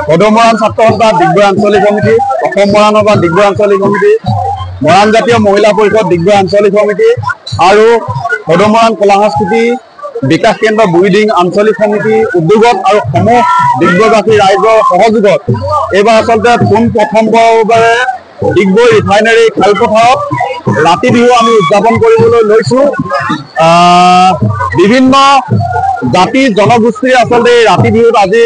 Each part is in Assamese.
সদমৰাণ ছাত্ৰ সন্থা ডিগবৈ আঞ্চলিক সমিতি, অসম মৰাণ সভা ডিগবৈ আঞ্চলিক সমিতি, মৰাণ জাতীয় মহিলা পৰিষদ ডিগবৈ আঞ্চলিক সমিতি আৰু সদমৰাণ কলা সংস্কৃতি বিকাশ কেন্দ্ৰ বুইডিং আঞ্চলিক সমিতি উদ্যোগত আৰু সমূহ ডিগবৈবাসী ৰাইজৰ সহযোগত এইবাৰ আচলতে প্ৰথমবাৰৰ ডিগবৈ ৰিফাইনাৰী খেলপথাৰত ৰাতি বিহু আমি উদযাপন কৰিবলৈ লৈছোঁ। বিভিন্ন জাতি জনগোষ্ঠীৰ আচলতে ৰাতি বিহুত আজি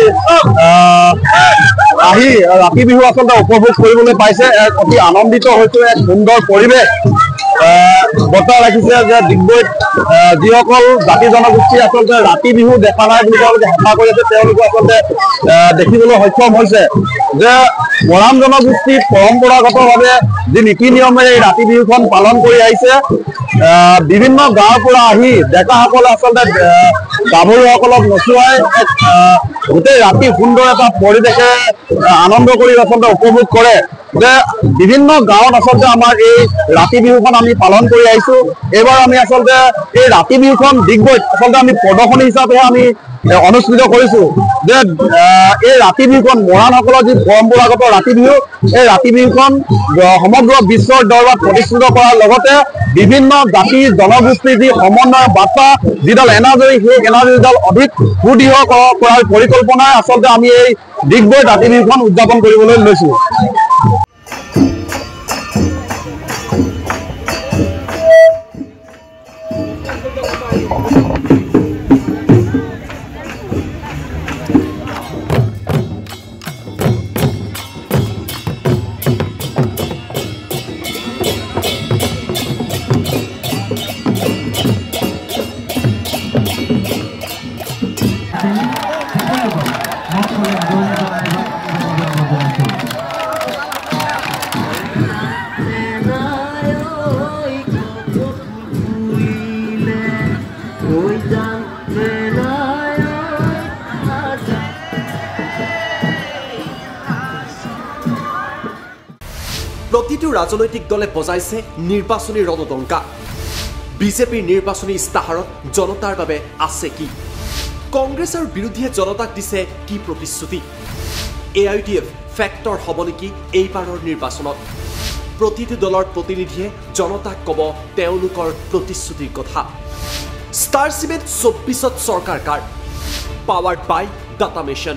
আহি ৰাতি বিহু আচলতে উপভোগ কৰিবলৈ পাইছে। এক অতি আনন্দিত হৈছোঁ। এক সুন্দৰ পৰিৱেশ বৰ্তাই ৰাখিছে যে ডিগবৈত যিসকল জাতি জনগোষ্ঠী আচলতে ৰাতি বিহু দেখা নাই বুলি তেওঁলোকে আশা কৰি আছে, তেওঁলোকে আচলতে দেখিবলৈ সক্ষম হৈছে যে মৰাণ জনগোষ্ঠী পৰম্পৰাগতভাৱে যি নীতি নিয়মেৰে এই ৰাতি বিহুখন পালন কৰি আহিছে। বিভিন্ন গাঁৱৰ পৰা আহি ডেকাসকলে আচলতে গাভৰুসকলক নচুৱাই গোটেই ৰাতি সুন্দৰ এটা পৰিৱেশে আনন্দ কৰি আচলতে উপভোগ কৰে। যে বিভিন্ন গাঁৱত আচলতে আমাৰ এই ৰাতি বিহুখন আমি পালন কৰি আহিছোঁ। এইবাৰ আমি আচলতে এই ৰাতি বিহুখন ডিগবৈত আচলতে আমি প্ৰদৰ্শনী হিচাপেহে আমি অনুষ্ঠিত কৰিছোঁ। যে এই ৰাতি বিহুখন মৰাণসকলৰ যি পৰম্পৰাগত ৰাতি বিহু, এই ৰাতি বিহুখন সমগ্ৰ বিশ্বৰ দৰবাৰত প্ৰতিষ্ঠিত কৰাৰ লগতে বিভিন্ন জাতি জনগোষ্ঠীৰ যি সমন্বয়ৰ বাৰ্তা যিডাল এনাজৰী, সেই এনাজৰীডাল অধিক সুদৃঢ় কৰাৰ পৰিকল্পনাই আচলতে আমি এই ডিগবৈ ৰাতি বিহুখন উদযাপন কৰিবলৈ লৈছোঁ। প্ৰতিটো ৰাজনৈতিক দলে বজাইছে নিৰ্বাচনী ৰণদংকা। বিজেপিৰ নিৰ্বাচনী ইস্তাহাৰত জনতাৰ বাবে আছে কি? কংগ্ৰেছ আৰু বিৰোধীয়ে জনতাক দিছে কি প্ৰতিশ্ৰুতি? AIUDF ফেক্টৰ হ'ব নেকি এইবাৰৰ নিৰ্বাচনত? প্ৰতিটো দলৰ প্ৰতিনিধিয়ে জনতাক ক'ব তেওঁলোকৰ প্ৰতিশ্ৰুতিৰ কথা। ষ্টাৰ চিমেণ্ট 24ত চৰকাৰ কাৰ? পাৱাৰ্ড বাই ডাটা মিছন।